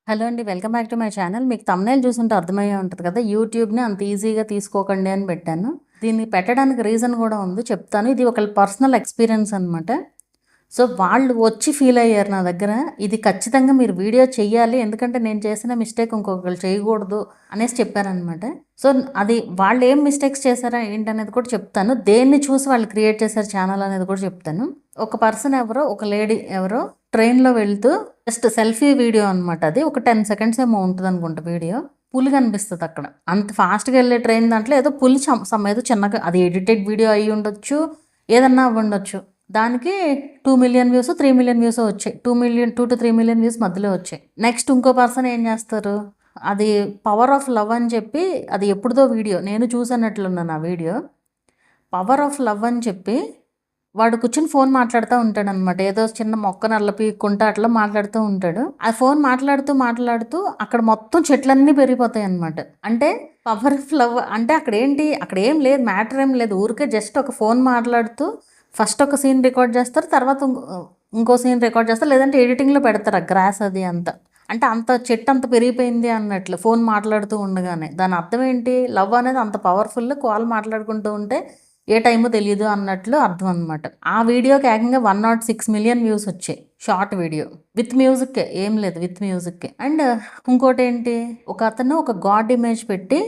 Hello అండి. Welcome back to my channel. మీకు thumbnail చూసుంటే అర్థమయ్యే ఉంటది కదా! యూట్యూబ్‌ని అంత ఈజీగా తీసుకోకండి అని పెట్టాను. దీన్ని పెట్టడానికి రీజన్ కూడా ఉంది, చెప్తాను. ఇది ఒకళ్ళ పర్సనల్ ఎక్స్‌పీరియన్స్ అనమాట. సో, వాళ్ళు వచ్చి ఫీల్ అయ్యారు నా దగ్గర. ఇది ఖచ్చితంగా మీరు వీడియో చెయ్యాలి. ఎందుకంటే నేను చేసిన మిస్టేక్ ఇంకొకళ్ళు చేయకూడదు అనేసి చెప్పారనమాట. సో, అది వాళ్ళు ఏం మిస్టేక్స్ చేశారా ఏంటనేది కూడా చెప్తాను. దేన్ని చూసి వాళ్ళు క్రియేట్ చేశారు ఛానల్ అనేది కూడా చెప్తాను. ఒక పర్సన్ ఎవరో, ఒక లేడీ ఎవరో ట్రైన్‌లో వెళ్తూ జస్ట్ సెల్ఫీ వీడియో అనమాట అది. ఒక 10 సెకండ్స్ ఏమో ఉంటదనుకుంటా వీడియో. పులి కనిపిస్తది అక్కడ. అంత ఫాస్ట్‌గా వెళ్ళే ట్రైన్ దాంట్లో ఏదో పులి ఏదో చిన్నగా అది ఎడిటెడ్ వీడియో అయ్యి ఉండొచ్చు. ఏదన్నా అవ్వుండొచ్చు. దానికి 2,000,000 వ్యూస్, 3,000,000 వ్యూసో వచ్చాయి. 2-3 మిలియన్ వ్యూస్ మధ్యలో వచ్చాయి. నెక్స్ట్ ఇంకో పర్సన్ ఏం చేస్తారు, అది పవర్ ఆఫ్ లవ్ అని చెప్పి, అది ఎప్పుడుదో వీడియో, నేను చూసానట్లున్నాను ఆ వీడియో. పవర్ ఆఫ్ లవ్ అని చెప్పి వాడు కూర్చొని ఫోన్ మాట్లాడుతూ ఉంటాడనమాట. ఏదో చిన్న మొక్క నల్ల పీక్కుంటా అట్లా మాట్లాడుతూ ఉంటాడు. ఆ ఫోన్ మాట్లాడుతూ అక్కడ మొత్తం చెట్లన్నీ పెరిగిపోతాయి అనమాట. అంటే పవర్ ఆఫ్ లవ్ అంటే అక్కడ ఏం లేదు, మ్యాటర్ ఏం లేదు. ఊరికే జస్ట్ ఒక ఫోన్ మాట్లాడుతూ ఫస్ట్ ఒక సీన్ రికార్డ్ చేస్తారు, తర్వాత ఇంకో సీన్ రికార్డ్ చేస్తారు, లేదంటే ఎడిటింగ్లో పెడతారు ఆ గ్రాస్ అది అంతా. అంటే అంత చెట్టు అంత పెరిగిపోయింది అన్నట్లు ఫోన్ మాట్లాడుతూ ఉండగానే. దాని అర్థం ఏంటి, లవ్ అనేది అంత పవర్ఫుల్, కాల్ మాట్లాడుకుంటూ ఉంటే ఏ టైమో తెలియదు అన్నట్లు అర్థం అనమాట. ఆ వీడియోకి ఏకంగా 106 మిలియన్ వ్యూస్ వచ్చాయి. షార్ట్ వీడియో విత్ మ్యూజిక్, ఏం లేదు, విత్ మ్యూజిక్. అండ్ ఇంకోటి ఏంటి, ఒక అతను ఒక గాడ్ ఇమేజ్ పెట్టి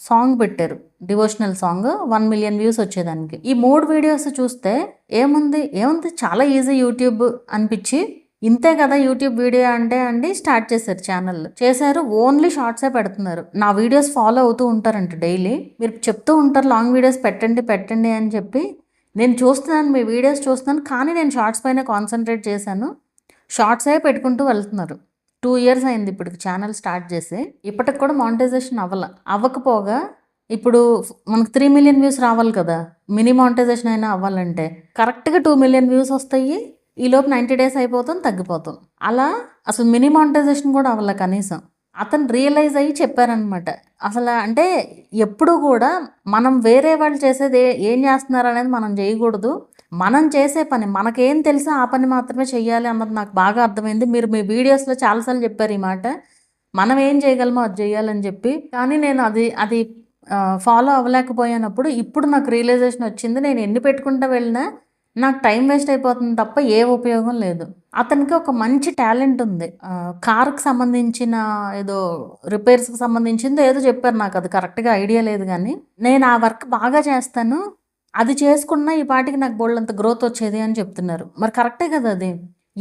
సాంగ్ పెట్టారు, డివోషనల్ సాంగ్. 1 మిలియన్ వ్యూస్ వచ్చేదానికి. ఈ 3 వీడియోస్ చూస్తే ఏముంది చాలా ఈజీ యూట్యూబ్ అనిపించి, ఇంతే కదా యూట్యూబ్ వీడియో అంటే అండి స్టార్ట్ చేశారు ఛానల్. చేశారు, ఓన్లీ షార్ట్సే పెడుతున్నారు. నా వీడియోస్ ఫాలో అవుతూ ఉంటారంట డైలీ. మీరు చెప్తూ ఉంటారు లాంగ్ వీడియోస్ పెట్టండి అని చెప్పి. నేను చూస్తున్నాను, మీ వీడియోస్ చూస్తున్నాను, కానీ నేను షార్ట్స్ పైన కాన్సన్ట్రేట్ చేశాను. షార్ట్సే పెట్టుకుంటూ వెళ్తున్నారు. 2 ఇయర్స్ అయింది ఇప్పుడు ఛానల్ స్టార్ట్ చేసి. ఇప్పటికి కూడా మానిటైజేషన్ అవ్వకపోగా ఇప్పుడు మనకు 3 మిలియన్ వ్యూస్ రావాలి కదా, మినీ మానిటైజేషన్ అయినా అవ్వాలంటే. కరెక్ట్గా 2 మిలియన్ వ్యూస్ వస్తాయి. ఈలోపు 90 డేస్ అయిపోతాం, తగ్గిపోతాం. అలా అసలు మినీ మానిటైజేషన్ కూడా అవ్వలే కనీసం. అతను రియలైజ్ అయ్యి చెప్పారనమాట. అసలు అంటే ఎప్పుడు కూడా మనం వేరే వాళ్ళు చేసేది ఏం చేస్తున్నారు అనేది మనం చేయకూడదు. మనం చేసే పని, మనకేం తెలుసో ఆ పని మాత్రమే చెయ్యాలి అన్నది నాకు బాగా అర్థమైంది. మీరు మీ వీడియోస్లో చాలాసార్లు చెప్పారు ఈ మాట. మనం ఏం చేయగలమో అది చేయాలని చెప్పి. కానీ నేను అది ఫాలో అవ్వలేకపోయినప్పుడు ఇప్పుడు నాకు రియలైజేషన్ వచ్చింది. నేను ఎన్ని పెట్టుకుంటూ వెళ్ళినా నాకు టైం వేస్ట్ అయిపోతుంది తప్ప ఏ ఉపయోగం లేదు. అతనికి ఒక మంచి టాలెంట్ ఉంది. కార్కి సంబంధించిన ఏదో రిపేర్స్కి సంబంధించిందో ఏదో చెప్పారు, నాకు అది కరెక్ట్గా ఐడియా లేదు. కానీ నేను ఆ వర్క్ బాగా చేస్తాను, అది చేసుకున్న ఈ పాటికి నాకు బోల్డంత గ్రోత్ వచ్చేది అని చెప్తున్నారు. మరి కరెక్టే కదా అది.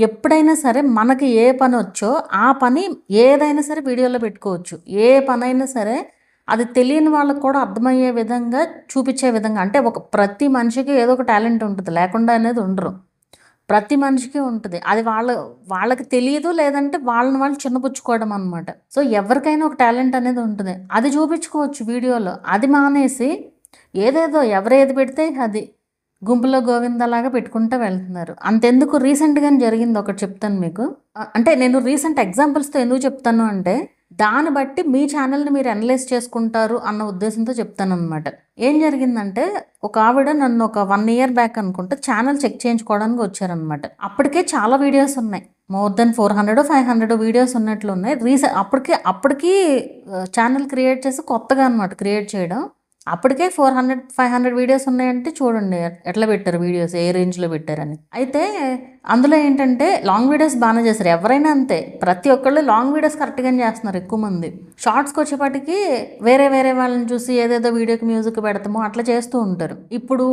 ఎప్పుడైనా సరే మనకి ఏ పని వచ్చో ఆ పని ఏదైనా సరే వీడియోలో పెట్టుకోవచ్చు. ఏ పనైనా సరే అది తెలియని వాళ్ళకు కూడా అర్థమయ్యే విధంగా, చూపించే విధంగా. అంటే ప్రతి మనిషికి ఏదో ఒక టాలెంట్ ఉంటుంది, లేకుండా అనేది ఉండరు. ప్రతి మనిషికి ఉంటుంది. అది వాళ్ళకి తెలియదు, లేదంటే వాళ్ళని వాళ్ళు చిన్నపుచ్చుకోవడం అనమాట. సో, ఎవరికైనా ఒక టాలెంట్ అనేది ఉంటుంది, అది చూపించుకోవచ్చు వీడియోలో. అది మానేసి ఏదేదో ఎవరేది పెడితే అది గుంపులో గోవిందలాగా పెట్టుకుంటూ వెళ్తున్నారు. అంతెందుకు, రీసెంట్గానే జరిగింది ఒకటి చెప్తాను మీకు. అంటే నేను రీసెంట్ ఎగ్జాంపుల్స్తో ఎందుకు చెప్తాను అంటే, దాన్ని బట్టి మీ ఛానల్ని మీరు అనలైజ్ చేసుకుంటారు అన్న ఉద్దేశంతో చెప్తానమాట. ఏం జరిగిందంటే, ఒక ఆవిడ నన్ను ఒక 1 ఇయర్ బ్యాక్ అనుకుంటే ఛానల్ చెక్ చేయించుకోవడానికి వచ్చారనమాట. అప్పటికే చాలా వీడియోస్ ఉన్నాయి, మోర్ దెన్ 400-500 వీడియోస్ ఉన్నట్లు ఉన్నాయి. అప్పటికి ఛానల్ క్రియేట్ చేసి కొత్తగా అనమాట క్రియేట్ చేయడం. అప్పటికే 400-500 వీడియోస్ ఉన్నాయంటే చూడండి ఎట్లా పెట్టారు వీడియోస్, ఏ రేంజ్లో పెట్టారని. అయితే అందులో ఏంటంటే లాంగ్ వీడియోస్ బాగానే చేస్తారు, ఎవరైనా అంతే. ప్రతి ఒక్కళ్ళు లాంగ్ వీడియోస్ కరెక్ట్గానే చేస్తున్నారు ఎక్కువ మంది. షార్ట్స్కి వచ్చేపాటికి వేరే వాళ్ళని చూసి ఏదేదో వీడియోకి మ్యూజిక్ పెడతామో అట్లా చేస్తూ ఉంటారు. ఇప్పుడు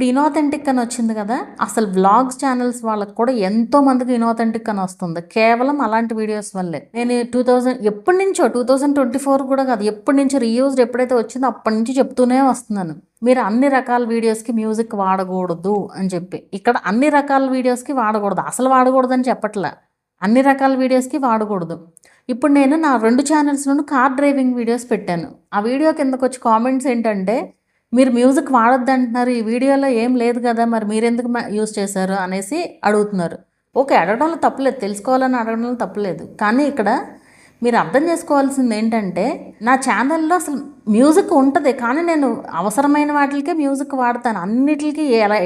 ఇనోథెంటిక్ అని వచ్చింది కదా, అసలు వ్లాగ్స్ ఛానల్స్ వాళ్ళకి కూడా ఎంతో మందికి ఇనోథెంటిక్ అని వస్తుంది, కేవలం అలాంటి వీడియోస్ వల్లే. నేను ఎప్పటి నుంచో 2024 కూడా కాదు, ఎప్పటి నుంచో రీయూజ్డ్ ఎప్పుడైతే వచ్చిందో అప్పటి నుంచి చెప్తూనే వస్తున్నాను, మీరు అన్ని రకాల వీడియోస్కి మ్యూజిక్ వాడకూడదు అని చెప్పి. ఇక్కడ అన్ని రకాల వీడియోస్కి వాడకూడదు, అసలు వాడకూడదు అని చెప్పట్లే, అన్ని రకాల వీడియోస్కి వాడకూడదు. ఇప్పుడు నేను నా 2 ఛానల్స్లోనూ కార్ డ్రైవింగ్ వీడియోస్ పెట్టాను. ఆ వీడియో కిందకు వచ్చి కామెంట్స్ ఏంటంటే, మీరు మ్యూజిక్ వాడొద్దు అంటున్నారు, ఈ వీడియోలో ఏం లేదు కదా, మరి మీరెందుకు యూజ్ చేశారు అనేసి అడుగుతున్నారు. ఓకే, అడగడంలో తప్పలేదు, తెలుసుకోవాలని అడగడంలో తప్పలేదు. కానీ ఇక్కడ మీరు అర్థం చేసుకోవాల్సింది ఏంటంటే, నా ఛానల్లో అసలు మ్యూజిక్ ఉంటుంది, కానీ నేను అవసరమైన వాటికే మ్యూజిక్ వాడతాను. అన్నిటికీ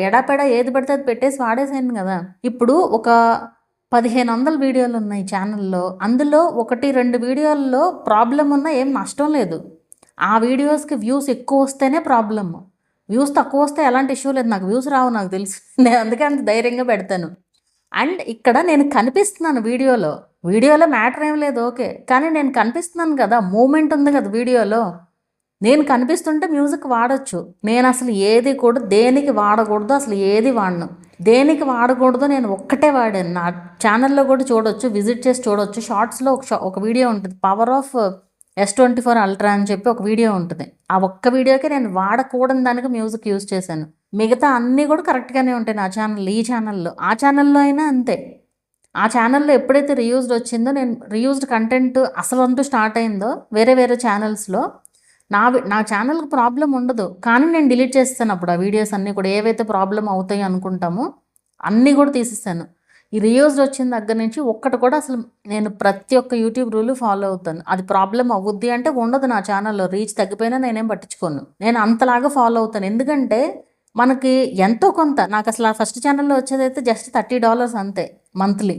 ఎడాపెడా ఏది పడితే అది పెట్టేసి వాడేసాను కదా. ఇప్పుడు ఒక 1500 వీడియోలు ఉన్నాయి ఛానల్లో. అందులో 1, 2 వీడియోల్లో ప్రాబ్లమ్ ఉన్నా ఏం నష్టం లేదు. ఆ వీడియోస్‌కి వ్యూస్ ఎక్కువ వస్తేనే ప్రాబ్లమ్. వ్యూస్ తక్కువ వస్తే ఎలాంటి ఇష్యూ లేదు. నాకు వ్యూస్ రావు నాకు తెలుసు. నేను అందుకే అంత ధైర్యంగా పెడతాను. అండ్ ఇక్కడ నేను కనిపిస్తున్నాను వీడియోలో. వీడియోలో మ్యాటర్ ఏం లేదు ఓకే. కానీ నేను కనిపిస్తున్నాను కదా! మూవ్‌మెంట్ ఉంది కదా వీడియోలో. నేను కనిపిస్తుంటే మ్యూజిక్ వాడొచ్చు. నేను అసలు ఏది కూడా దేనికి వాడకూడదు, అసలు ఏది వాడను. దేనికి వాడకూడదో నేను ఒక్కటే వాడాను. నా ఛానల్లో కూడా చూడొచ్చు, విజిట్ చేసి చూడొచ్చు. షార్ట్స్లో ఒక వీడియో ఉంటుంది, పవర్ ఆఫ్ S24 అల్ట్రా అని చెప్పి ఒక వీడియో ఉంటుంది. ఆ ఒక్క వీడియోకి నేను వాడకూడని దానికి మ్యూజిక్ యూజ్ చేశాను. మిగతా అన్నీ కూడా కరెక్ట్గానే ఉంటాయి నా ఛానల్. ఈ ఛానల్లో, ఆ ఛానల్లో అయినా అంతే. ఆ ఛానల్లో ఎప్పుడైతే రీయూజ్డ్ వచ్చిందో, నేను రీయూజ్డ్ కంటెంట్ అసలంటూ స్టార్ట్ అయిందో వేరే వేరే ఛానల్స్లో, నా ఛానల్కి ప్రాబ్లం ఉండదు. కానీ నేను డిలీట్ చేస్తాను అప్పుడు ఆ వీడియోస్ అన్నీ కూడా. ఏవైతే ప్రాబ్లం అవుతాయి అనుకుంటామో అన్నీ కూడా తీసేస్తాను. ఈ రీయూజ్డ్ వచ్చిన దగ్గర నుంచి ఒక్కటి కూడా అసలు నేను ప్రతి ఒక్క యూట్యూబ్ రూల్ ఫాలో అవుతాను. అది ప్రాబ్లం అవుద్ది అంటే ఉండదు నా ఛానల్లో. రీచ్ తగ్గిపోయినా నేనేం పట్టించుకోను. నేను అంతలాగా ఫాలో అవుతాను. ఎందుకంటే మనకి ఎంతో కొంత, నాకు అసలు ఆ ఫస్ట్ ఛానల్లో వచ్చేదైతే జస్ట్ $30 అంతే. మంత్లీ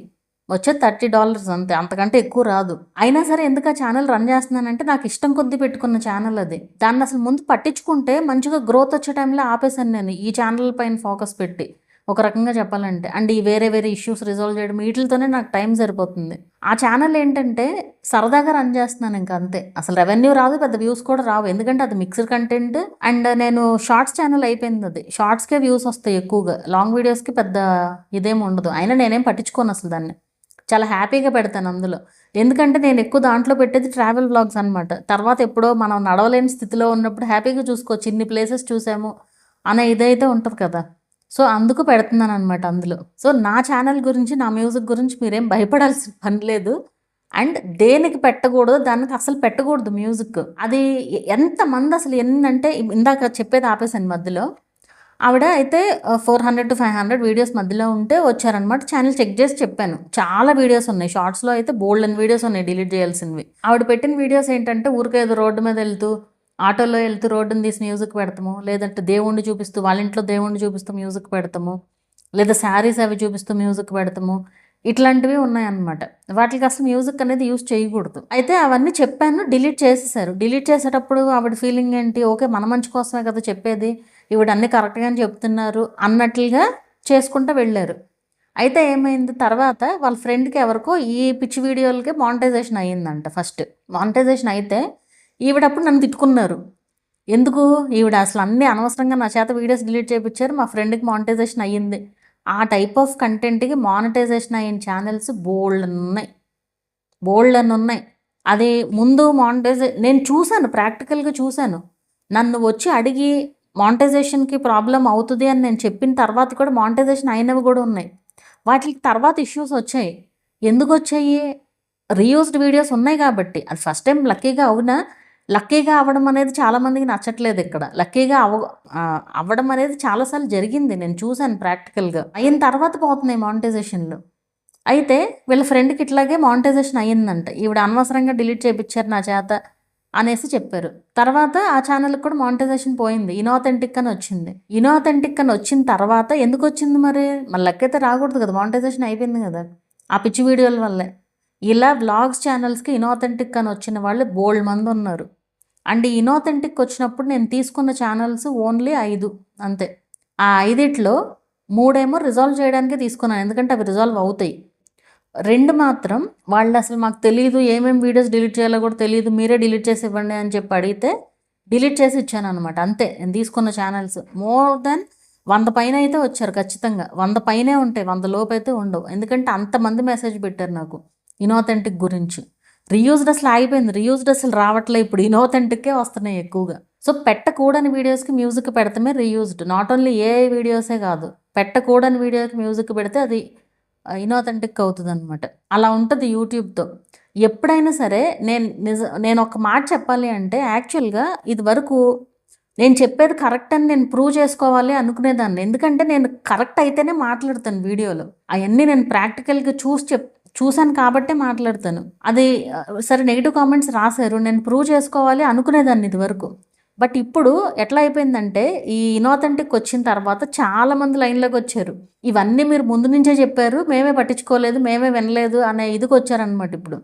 వచ్చేది $30 అంతే, అంతకంటే ఎక్కువ రాదు. అయినా సరే ఎందుకు ఆ ఛానల్ రన్ చేస్తున్నానంటే నాకు ఇష్టం కొద్దీ పెట్టుకున్న ఛానల్ అది. దాన్ని అసలు ముందు పట్టించుకుంటే మంచిగా గ్రోత్ వచ్చే టైంలో ఆపేశాను నేను ఈ ఛానల్ పైన ఫోకస్ పెట్టి, ఒక రకంగా చెప్పాలంటే. అండ్ ఈ వేరే వేరే ఇష్యూస్ రిజాల్వ్ చేయడం వీటితోనే నాకు టైం సరిపోతుంది. ఆ ఛానల్ ఏంటంటే సరదాగా రన్ చేస్తున్నాను ఇంకా అంతే. అసలు రెవెన్యూ రాదు, పెద్ద వ్యూస్ కూడా రావు. ఎందుకంటే అది మిక్స్డ్ కంటెంట్. అండ్ నేను షార్ట్స్ ఛానల్ అయిపోయింది అది. షార్ట్స్కే వ్యూస్ వస్తాయి ఎక్కువగా, లాంగ్ వీడియోస్కి పెద్ద ఇదేం ఉండదు. అయినా నేనేం పట్టించుకోను అసలు దాన్ని. చాలా హ్యాపీగా పెడతాను అందులో. ఎందుకంటే నేను ఎక్కువ దాంట్లో పెట్టేది ట్రావెల్ వ్లాగ్స్ అనమాట. తర్వాత ఎప్పుడో మనం నడవలేని స్థితిలో ఉన్నప్పుడు హ్యాపీగా చూసుకోవచ్చు, ఇన్ని ప్లేసెస్ చూసాము అనే ఇదైతే ఉంటుంది కదా. సో అందుకు పెడుతున్నాను అనమాట అందులో. సో నా ఛానల్ గురించి, నా మ్యూజిక్ గురించి మీరేం భయపడాల్సిన పని లేదు. అండ్ దేనికి పెట్టకూడదు, దానికి అసలు పెట్టకూడదు మ్యూజిక్. అది ఎంతమంది అసలు ఎన్నంటే, ఇందాక చెప్పేది ఆపేసాను మధ్యలో. ఆవిడ అయితే 400 to 500 వీడియోస్ మధ్యలో ఉంటే వచ్చారనమాట. ఛానల్ చెక్ చేసి చెప్పాను. చాలా వీడియోస్ ఉన్నాయి. షార్ట్స్లో అయితే బోల్డెన్ వీడియోస్ ఉన్నాయి డిలీట్ చేయాల్సినవి. ఆవిడ పెట్టిన వీడియోస్ ఏంటంటే ఊరికే ఏదో రోడ్డు మీద వెళ్తూ, ఆటోలో వెళ్తూ రోడ్డుని తీసి మ్యూజిక్ పెడతాము, లేదంటే దేవుణ్ణి చూపిస్తూ, వాళ్ళ ఇంట్లో దేవుణ్ణి చూపిస్తూ మ్యూజిక్ పెడతాము, లేదా శారీస్ అవి చూపిస్తూ మ్యూజిక్ పెడతాము. ఇట్లాంటివి ఉన్నాయన్నమాట. వాటికి అసలు మ్యూజిక్ అనేది యూజ్ చేయకూడదు. అయితే అవన్నీ చెప్పాను, డిలీట్ చేసేసారు. డిలీట్ చేసేటప్పుడు ఆవిడ ఫీలింగ్ ఏంటి, ఓకే మన మంచి కోసమే కదా చెప్పేది, ఈవిడ అన్నీ కరెక్ట్గానే చెప్తున్నారు అన్నట్లుగా చేసుకుంటూ వెళ్ళారు. అయితే ఏమైంది, తర్వాత వాళ్ళ ఫ్రెండ్కి ఎవరికో ఈ పిచ్చి వీడియోలకి మానిటైజేషన్ అయ్యిందంట. ఫస్ట్ మానిటైజేషన్ అయితే ఈవిడప్పుడు నన్ను తిట్టుకున్నారు. ఎందుకు, ఈవిడ అసలు అన్నీ అనవసరంగా నా చేత వీడియోస్ డిలీట్ చేయించారు, మా ఫ్రెండ్కి మానిటైజేషన్ అయ్యింది. ఆ టైప్ ఆఫ్ కంటెంట్కి మానిటైజేషన్ అయిన ఛానల్స్ బోల్డ్ అని ఉన్నాయి. అది ముందు నేను చూశాను, ప్రాక్టికల్గా చూశాను. నన్ను వచ్చి అడిగి మానిటైజేషన్కి ప్రాబ్లం అవుతుంది అని నేను చెప్పిన తర్వాత కూడా మానిటైజేషన్ అయినవి కూడా ఉన్నాయి. వాటికి తర్వాత ఇష్యూస్ వచ్చాయి. ఎందుకు వచ్చాయి, రీయూజ్డ్ వీడియోస్ ఉన్నాయి కాబట్టి. అది ఫస్ట్ టైం లక్కీగా అవునా, లక్కీగా అవ్వడం అనేది చాలామందికి నచ్చట్లేదు. ఇక్కడ లక్కీగా అవ్వడం అనేది చాలాసార్లు జరిగింది, నేను చూశాను ప్రాక్టికల్గా. అయిన తర్వాత పోతున్నాయి మానిటైజేషన్లు. అయితే వీళ్ళ ఫ్రెండ్కి ఇట్లాగే మానిటైజేషన్ అయ్యిందంట. ఈవిడ అనవసరంగా డిలీట్ చేయించారు నా చేత అనేసి చెప్పారు. తర్వాత ఆ ఛానల్కి కూడా మానిటైజేషన్ పోయింది. ఇనాథెంటిక్ అని వచ్చింది. ఇనాథెంటిక్ అని వచ్చిన తర్వాత ఎందుకు వచ్చింది మరి లెక్కైతే రాకూడదు కదా, మానిటైజేషన్ అయిపోయింది కదా ఆ పిచ్చి వీడియోల వల్లే. ఇలా వ్లాగ్స్ ఛానల్స్కి ఇనాథెంటిక్ అని వచ్చిన వాళ్ళు బోల్డ్ మంది ఉన్నారు. అండ్ ఈ ఇనాథెంటిక్ వచ్చినప్పుడు నేను తీసుకున్న ఛానల్స్ ఓన్లీ 5 అంతే. ఆ 5లో 3 రిజాల్వ్ చేయడానికి తీసుకున్నాను, ఎందుకంటే అవి రిజాల్వ్ అవుతాయి. 2 మాత్రం వాళ్ళు అసలు మాకు తెలియదు, ఏమేమి వీడియోస్ డిలీట్ చేయాలో కూడా తెలియదు, మీరే డిలీట్ చేసి ఇవ్వండి అని చెప్పి అడిగితే డిలీట్ చేసి ఇచ్చాను అనమాట. అంతే నేను తీసుకున్న ఛానల్స్. మోర్ దెన్ 100 పైన అయితే వచ్చారు ఖచ్చితంగా. 100 పైనే ఉంటాయి, 100 లోపు అయితే ఉండవు. ఎందుకంటే అంతమంది మెసేజ్ పెట్టారు నాకు ఇనాథెంటిక్ గురించి. రీయూజ్డ్ అసలు ఆగిపోయింది, రీయూజ్డ్ అసలు రావట్లే, ఇప్పుడు ఇనాథెంటిక్కే వస్తున్నాయి ఎక్కువగా. సో పెట్టకూడని వీడియోస్కి మ్యూజిక్ పెడతామే రీయూజ్డ్. నాట్ ఓన్లీ ఏ వీడియోసే కాదు, పెట్టకూడని వీడియోకి మ్యూజిక్ పెడితే అది ఇనాథెంటిక్ అవుతుంది అనమాట. అలా ఉంటుంది యూట్యూబ్తో. ఎప్పుడైనా సరే నేను ఒక మాట చెప్పాలి అంటే, యాక్చువల్గా ఇది వరకు నేను చెప్పేది కరెక్ట్ అని నేను ప్రూవ్ చేసుకోవాలి అనుకునేదాన్ని. ఎందుకంటే నేను కరెక్ట్ అయితేనే మాట్లాడతాను వీడియోలో. అవన్నీ నేను ప్రాక్టికల్గా చూశాను కాబట్టే మాట్లాడతాను. అది సరే నెగిటివ్ కామెంట్స్ రాశారు, నేను ప్రూవ్ చేసుకోవాలి అనుకునేదాన్ని ఇది వరకు. బట్ ఇప్పుడు ఎట్లా అయిపోయిందంటే ఈ ఇనాథెంటిక్ వచ్చిన తర్వాత చాలా మంది లైన్లోకి వచ్చారు. ఇవన్నీ మీరు ముందు నుంచే చెప్పారు, మేమే పట్టించుకోలేదు, మేమే వినలేదు అనే ఇదికి వచ్చారనమాట ఇప్పుడు.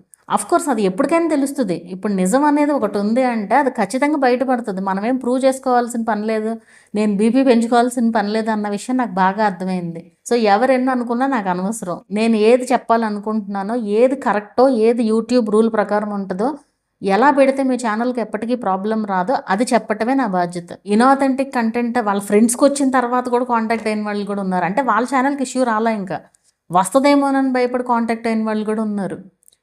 కోర్స్ అది ఎప్పటికైనా తెలుస్తుంది. ఇప్పుడు నిజం అనేది ఒకటి ఉంది అంటే అది ఖచ్చితంగా బయటపడుతుంది. మనమేం ప్రూవ్ చేసుకోవాల్సిన పని లేదు, నేను బీపీ పెంచుకోవాల్సిన పని లేదు అన్న విషయం నాకు బాగా అర్థమైంది. సో ఎవరెన్ని అనుకున్నా నాకు అనవసరం. నేను ఏది చెప్పాలనుకుంటున్నానో, ఏది కరెక్టో, ఏది యూట్యూబ్ రూల్ ప్రకారం ఉంటుందో, ఎలా పెడితే మీ ఛానల్కి ఎప్పటికీ ప్రాబ్లం రాదో అది చెప్పటమే నా బాధ్యత. ఇనాథెంటిక్ కంటెంట్ వాళ్ళ ఫ్రెండ్స్కి వచ్చిన తర్వాత కూడా కాంటాక్ట్ అయిన వాళ్ళు కూడా ఉన్నారు. అంటే వాళ్ళ ఛానల్కి ఇష్యూ రాలా, ఇంకా వస్తుందేమోనని భయపడి కాంటాక్ట్ అయిన వాళ్ళు కూడా ఉన్నారు.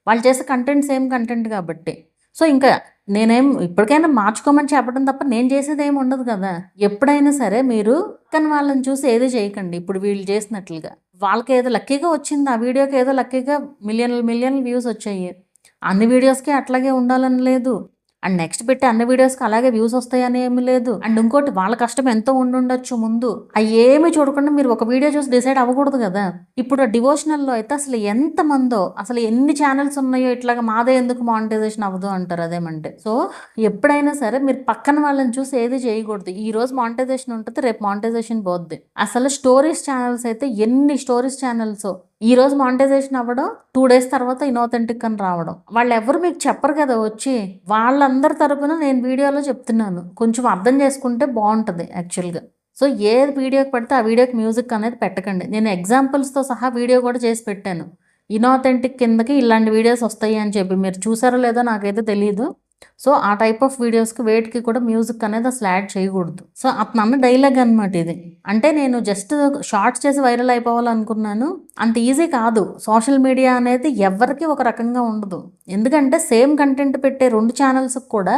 వాళ్ళు చేసే కంటెంట్ సేమ్ కంటెంట్ కాబట్టి. సో ఇంకా నేనేం ఇప్పటికైనా మార్చుకోమని చెప్పడం తప్ప నేను చేసేది ఏమి ఉండదు కదా. ఎప్పుడైనా సరే మీరు పక్కన వాళ్ళని చూసి ఏది చేయకండి. ఇప్పుడు వీళ్ళు చేసినట్లుగా వాళ్ళకి ఏదో లక్కీగా వచ్చింది, ఆ వీడియోకి ఏదో లక్కీగా మిలియన్లు వ్యూస్ వచ్చాయి. అన్ని వీడియోస్కి అట్లాగే ఉండాలని లేదు, అండ్ నెక్స్ట్ పెట్టి అన్ని వీడియోస్కి అలాగే వ్యూస్ వస్తాయని ఏమీ లేదు. అండ్ ఇంకోటి వాళ్ళ కష్టం ఎంతో ఉండుండొచ్చు ముందు, అవి ఏమీ చూడకుండా మీరు ఒక వీడియో చూసి డిసైడ్ అవ్వకూడదు కదా. ఇప్పుడు డివోషనల్లో అయితే అసలు ఎంతమందో, అసలు ఎన్ని ఛానల్స్ ఉన్నాయో ఇట్లాగా మాదే ఎందుకు మానిటైజేషన్ అవ్వదు అంటారు. అదేమంటే సో ఎప్పుడైనా సరే మీరు పక్కన వాళ్ళని చూసి ఏది చేయకూడదు. ఈ రోజు మానిటైజేషన్ ఉంటుంది, రేపు మానిటైజేషన్ పోద్ది. అసలు స్టోరీస్ ఛానల్స్ అయితే ఎన్ని స్టోరీస్ ఛానల్స్ ఈ రోజు మానిటైజేషన్ అవ్వడం, 2 days తర్వాత ఇనాథెంటిక్ అని రావడం. వాళ్ళు ఎవరు మీకు చెప్పరు కదా వచ్చి. వాళ్ళందరి తరపున నేను వీడియోలో చెప్తున్నాను, కొంచెం అర్థం చేసుకుంటే బాగుంటుంది యాక్చువల్గా. సో ఏ వీడియోకి పడితే ఆ వీడియోకి మ్యూజిక్ అనేది పెట్టకండి. నేను ఎగ్జాంపుల్స్తో సహా వీడియో కూడా చేసి పెట్టాను. ఇనాథెంటిక్ కిందకి ఇలాంటి వీడియోస్ వస్తాయి అని చెప్పి. మీరు చూసారో లేదో నాకైతే తెలియదు. సో ఆ టైప్ ఆఫ్ వీడియోస్కి వేటికి కూడా మ్యూజిక్ అనేది అసలు యాడ్ చేయకూడదు. సో అతను అన్న డైలాగ్ అనమాట ఇది. అంటే నేను జస్ట్ షార్ట్స్ చేసి వైరల్ అయిపోవాలనుకున్నాను, అంత ఈజీ కాదు. సోషల్ మీడియా అనేది ఎవరికి ఒక రకంగా ఉండదు. ఎందుకంటే సేమ్ కంటెంట్ పెట్టే 2 ఛానల్స్కి కూడా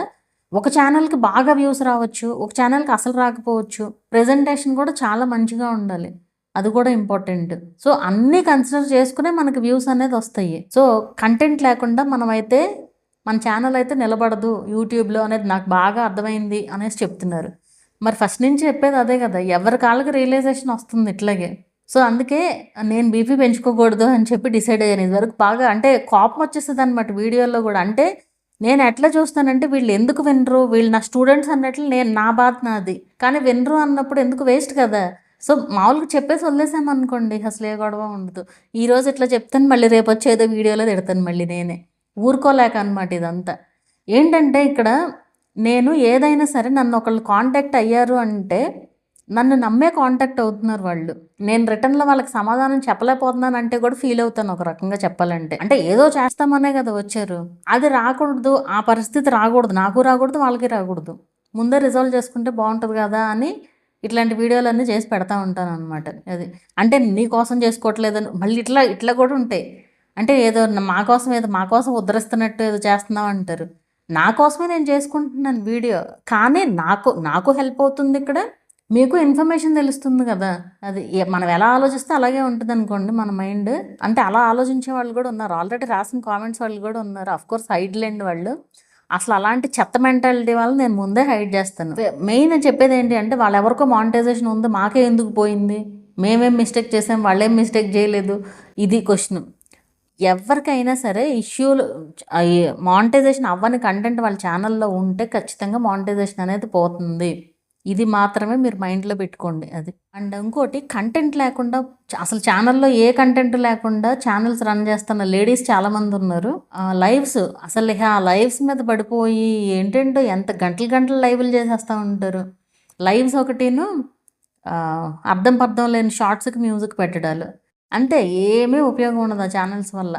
ఒక ఛానల్కి బాగా వ్యూస్ రావచ్చు, ఒక ఛానల్కి అసలు రాకపోవచ్చు. ప్రెజెంటేషన్ కూడా చాలా మంచిగా ఉండాలి, అది కూడా ఇంపార్టెంట్. సో అన్నీ కన్సిడర్ చేసుకునే మనకి వ్యూస్ అనేది వస్తాయి. సో కంటెంట్ లేకుండా మనమైతే మన ఛానల్ అయితే నిలబడదు యూట్యూబ్లో అనేది నాకు బాగా అర్థమైంది అనేసి చెప్తున్నారు. మరి ఫస్ట్ నుంచి చెప్పేది అదే కదా, ఎవరి కాళ్ళకి రియలైజేషన్ వస్తుంది ఇట్లాగే. సో అందుకే నేను బీపీ పెంచుకోకూడదు అని చెప్పి డిసైడ్ అయ్యాను. ఇదివరకు బాగా అంటే కోపం వచ్చేస్తుంది అనమాట వీడియోలో కూడా. అంటే నేను ఎట్లా చూస్తానంటే వీళ్ళు ఎందుకు వినరు, వీళ్ళు నా స్టూడెంట్స్ అన్నట్లు నేను నా బాధ నాది, కానీ వినరు అన్నప్పుడు ఎందుకు వేస్ట్ కదా. సో మామూలుగా చెప్పేసి వదిలేసామనుకోండి అసలు ఏ గొడవ ఉండదు. ఈరోజు ఇట్లా చెప్తాను, మళ్ళీ రేపు వచ్చేదో వీడియోలో తిడతాను మళ్ళీ నేనే. ఊరుకోలేక అనమాట ఇదంతా. ఏంటంటే ఇక్కడ నేను ఏదైనా సరే నన్ను ఒకళ్ళు కాంటాక్ట్ అయ్యారు అంటే నన్ను నమ్మే కాంటాక్ట్ అవుతున్నారు వాళ్ళు. నేను రిటర్న్లో వాళ్ళకి సమాధానం చెప్పలేకపోతున్నాను అంటే కూడా ఫీల్ అవుతాను ఒక రకంగా చెప్పాలంటే. అంటే ఏదో చేస్తామనే కదా వచ్చారు, అది రాకూడదు, ఆ పరిస్థితి రాకూడదు, నాకు రాకూడదు, వాళ్ళకి రాకూడదు. ముందే రిజాల్వ్ చేసుకుంటే బాగుంటుంది కదా అని ఇట్లాంటి వీడియోలన్నీ చేసి పెడతా ఉంటాను అనమాట. అది అంటే నీ కోసం చేసుకోవట్లేదని మళ్ళీ ఇట్లా కూడా ఉంటాయి. అంటే ఏదో మా కోసం ఉద్ధరిస్తున్నట్టు ఏదో చేస్తున్నావు అంటారు. నా కోసమే నేను చేసుకుంటున్నాను వీడియో, కానీ నాకు హెల్ప్ అవుతుంది ఇక్కడ, మీకు ఇన్ఫర్మేషన్ తెలుస్తుంది కదా. అది మనం ఎలా ఆలోచిస్తే అలాగే ఉంటుంది అనుకోండి మన మైండ్. అంటే అలా ఆలోచించే వాళ్ళు కూడా ఉన్నారు, ఆల్రెడీ రాసిన కామెంట్స్ వాళ్ళు కూడా ఉన్నారు. అఫ్కోర్స్ హైడ్ లేండి వాళ్ళు. అసలు అలాంటి చెత్త మెంటాలిటీ వాళ్ళు నేను ముందే హైడ్ చేస్తాను. మెయిన్ చెప్పేది ఏంటి అంటే వాళ్ళు ఎవరికో మానిటైజేషన్ ఉంది, మాకే ఎందుకు పోయింది, మేమేం మిస్టేక్ చేసాం, వాళ్ళేం మిస్టేక్ చేయలేదు, ఇది క్వశ్చన్. ఎవరికైనా సరే ఇష్యూలు మానిటైజేషన్ అవ్వని కంటెంట్ వాళ్ళ ఛానల్లో ఉంటే ఖచ్చితంగా మానిటైజేషన్ అనేది పోతుంది. ఇది మాత్రమే మీరు మైండ్లో పెట్టుకోండి. అది అండ్ ఇంకోటి, కంటెంట్ లేకుండా అసలు ఛానల్లో ఏ కంటెంట్ లేకుండా ఛానల్స్ రన్ చేస్తున్న లేడీస్ చాలామంది ఉన్నారు. లైవ్స్ అసలు ఆ లైవ్స్ మీద పడిపోయి ఏంటంటో ఎంత గంటలు లైవ్లు చేసేస్తూ ఉంటారు. లైవ్స్ ఒకటిను అర్థం లేని షార్ట్స్కి మ్యూజిక్ పెట్టడాలు, అంటే ఏమీ ఉపయోగం ఉండదు ఆ ఛానల్స్ వల్ల.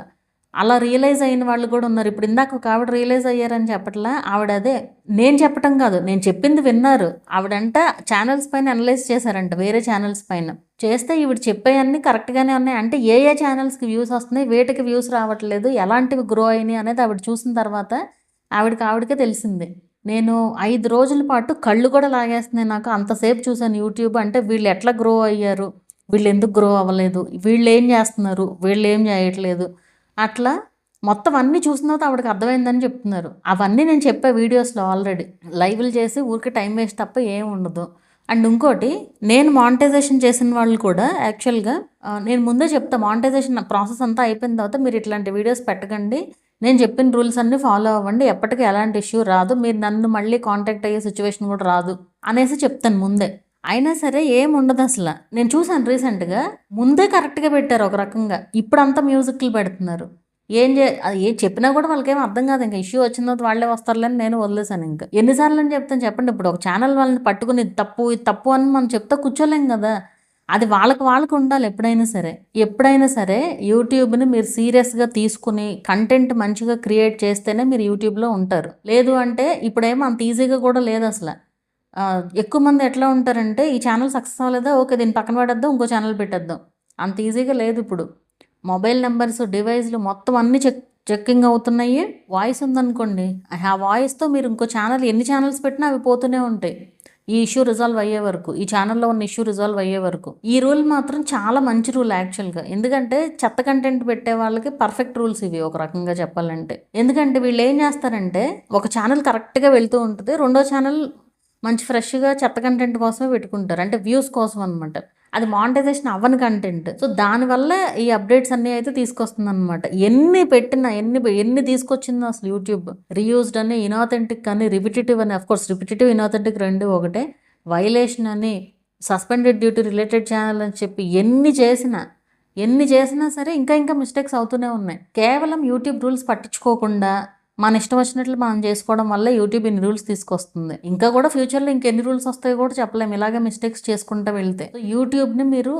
అలా రియలైజ్ అయిన వాళ్ళు కూడా ఉన్నారు. ఇప్పుడు ఇందాక ఒక ఆవిడ రియలైజ్ అయ్యారని చెప్పట్లా, ఆవిడ అదే నేను చెప్పటం కాదు, నేను చెప్పింది విన్నారు. ఆవిడంట ఛానల్స్ పైన అనలైజ్ చేశారంట, వేరే ఛానల్స్ పైన చేస్తే ఈవిడ చెప్పేవన్నీ కరెక్ట్గానే ఉన్నాయి. అంటే ఏ ఛానల్స్కి వ్యూస్ వస్తున్నాయి, వేటికి వ్యూస్ రావట్లేదు, ఎలాంటివి గ్రో అయినాయి అనేది ఆవిడ చూసిన తర్వాత ఆవిడకే తెలిసింది. నేను 5 రోజుల పాటు కళ్ళు కూడా లాగేస్తున్నాయి నాకు, అంతసేపు చూశాను యూట్యూబ్. అంటే వీళ్ళు ఎట్లా గ్రో అయ్యారు, వీళ్ళు ఎందుకు గ్రో అవ్వలేదు, వీళ్ళు ఏం చేస్తున్నారు, వీళ్ళు ఏం చేయట్లేదు, అట్లా మొత్తం అన్నీ చూసిన తర్వాత ఆవిడకి అర్థమైందని చెప్తున్నారు. అవన్నీ నేను చెప్పే వీడియోస్లో ఆల్రెడీ లైవ్లు చేసి ఊరికి టైం వేస్ట్ తప్ప ఏం ఉండదు. అండ్ ఇంకోటి, నేను మానిటైజేషన్ చేసిన వాళ్ళు కూడా యాక్చువల్గా నేను ముందే చెప్తా, మానిటైజేషన్ ప్రాసెస్ అంతా అయిపోయిన తర్వాత మీరు ఇట్లాంటి వీడియోస్ పెట్టకండి, నేను చెప్పిన రూల్స్ అన్నీ ఫాలో అవ్వండి, ఎప్పటికీ ఎలాంటి ఇష్యూ రాదు, మీరు నన్ను మళ్ళీ కాంటాక్ట్ అయ్యే సిచ్యువేషన్ కూడా రాదు అనేసి చెప్తాను ముందే. అయినా సరే ఏముండదు అసలు. నేను చూసాను రీసెంట్గా, ముందే కరెక్ట్గా పెట్టారు ఒక రకంగా, ఇప్పుడంతా మ్యూజిక్లు పెడుతున్నారు. అది ఏం చెప్పినా కూడా వాళ్ళకేం అర్థం కాదు. ఇంకా ఇష్యూ వచ్చిన తర్వాత వాళ్ళే వస్తారులేని నేను వదిలేసాను. ఇంకా ఎన్నిసార్లు అని చెప్తాను చెప్పండి. ఇప్పుడు ఒక ఛానల్ వాళ్ళని పట్టుకుని ఇది తప్పు అని మనం చెప్తా కూర్చోలేం కదా. అది వాళ్ళకు ఉండాలి. ఎప్పుడైనా సరే యూట్యూబ్ని మీరు సీరియస్గా తీసుకుని కంటెంట్ మంచిగా క్రియేట్ చేస్తేనే మీరు యూట్యూబ్లో ఉంటారు. లేదు అంటే ఇప్పుడేమో అంత ఈజీగా కూడా లేదు అసలు. ఎక్కువ మంది ఎట్లా ఉంటారంటే, ఈ ఛానల్ సక్సెస్ అవ్వలేదా, ఓకే దీన్ని పక్కన పడేద్దాం, ఇంకో ఛానల్ పెట్టేద్దాం. అంత ఈజీగా లేదు ఇప్పుడు. మొబైల్ నెంబర్స్, డివైస్లు మొత్తం అన్నీ చెక్కింగ్ అవుతున్నాయి. వాయిస్ ఉందనుకోండి, ఆ వాయిస్తో మీరు ఇంకో ఛానల్ ఎన్ని ఛానల్స్ పెట్టినా అవి పోతూనే ఉంటాయి, ఈ ఇష్యూ రిజాల్వ్ అయ్యే వరకు, ఈ ఛానల్లో ఉన్న ఇష్యూ రిజాల్వ్ అయ్యే వరకు. ఈ రూల్ మాత్రం చాలా మంచి రూల్ యాక్చువల్గా. ఎందుకంటే చెత్త కంటెంట్ పెట్టే వాళ్ళకి పర్ఫెక్ట్ రూల్స్ ఇవి ఒక రకంగా చెప్పాలంటే. ఎందుకంటే వీళ్ళు ఏం చేస్తారంటే, ఒక ఛానల్ కరెక్ట్గా వెళ్తూ ఉంటుంది, రెండో ఛానల్ మంచి ఫ్రెష్గా చెత్త కంటెంట్ కోసమే పెట్టుకుంటారు, అంటే వ్యూస్ కోసం అనమాట. అది మానిటైజేషన్ అవ్వని కంటెంట్. సో దానివల్ల ఈ అప్డేట్స్ అన్నీ అయితే తీసుకొస్తుంది అనమాట. ఎన్ని పెట్టినా ఎన్ని తీసుకొచ్చిందో అసలు యూట్యూబ్. రీయూజ్డ్ అని, ఇనాథెంటిక్ అని, రిపిటేటివ్ అని. అఫ్కోర్స్ రిపిటేటివ్, ఇనాథెంటిక్ రెండు ఒకటే. వైలేషన్ అని, suspended due to related channel అని చెప్పి ఎన్ని చేసినా సరే ఇంకా మిస్టేక్స్ అవుతూనే ఉన్నాయి. కేవలం యూట్యూబ్ రూల్స్ పట్టించుకోకుండా మన ఇష్టం వచ్చినట్లు మనం చేసుకోవడం వల్ల యూట్యూబ్ ఇన్ని రూల్స్ తీసుకొస్తుంది. ఇంకా కూడా ఫ్యూచర్లో ఇంకెన్ని రూల్స్ వస్తాయో కూడా చెప్పలేము, ఇలాగే మిస్టేక్స్ చేసుకుంటూ వెళ్తే. యూట్యూబ్ని మీరు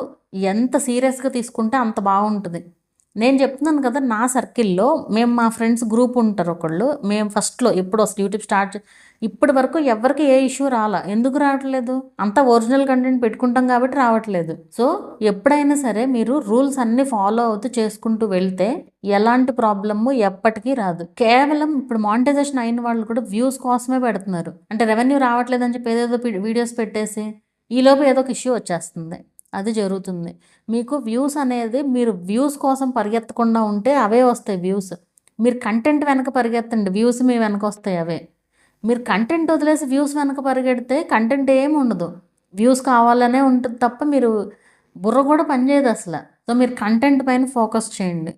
ఎంత సీరియస్గా తీసుకుంటే అంత బాగుంటుంది. నేను చెప్తున్నాను కదా, నా సర్కిల్లో మా ఫ్రెండ్స్ గ్రూప్ ఉంటారు ఒకళ్ళు. మేము ఫస్ట్లో ఎప్పుడు అసలు యూట్యూబ్ స్టార్ట్ ఇప్పటి వరకు ఎవరికి ఏ ఇష్యూ రాలా. ఎందుకు రావట్లేదు? అంతా ఒరిజినల్ కంటెంట్ పెట్టుకుంటాం కాబట్టి రావట్లేదు. సో ఎప్పుడైనా సరే మీరు రూల్స్ అన్నీ ఫాలో అవుతూ చేసుకుంటూ వెళ్తే ఎలాంటి ప్రాబ్లము ఎప్పటికీ రాదు. కేవలం ఇప్పుడు మానిటైజేషన్ అయిన వాళ్ళు కూడా వ్యూస్ కోసమే పెడుతున్నారు. అంటే రెవెన్యూ రావట్లేదు అని చెప్పి ఏదేదో వీడియోస్ పెట్టేసి ఈలోపు ఏదో ఒక ఇష్యూ వచ్చేస్తుంది. అది జరుగుతుంది. మీకు వ్యూస్ అనేది, మీరు వ్యూస్ కోసం పరిగెత్తకుండా ఉంటే అవే వస్తాయి వ్యూస్. మీరు కంటెంట్ వెనక పరిగెత్తండి, వ్యూస్ మీ వెనక వస్తాయి అవే. మీరు కంటెంట్ వదిలేసి వ్యూస్ వెనక పరిగెడితే కంటెంట్ ఏమి ఉండదు, వ్యూస్ కావాలనే ఉంటుంది తప్ప మీరు బుర్ర కూడా పనిచేయదు అసలు. సో మీరు కంటెంట్ పైన ఫోకస్ చేయండి.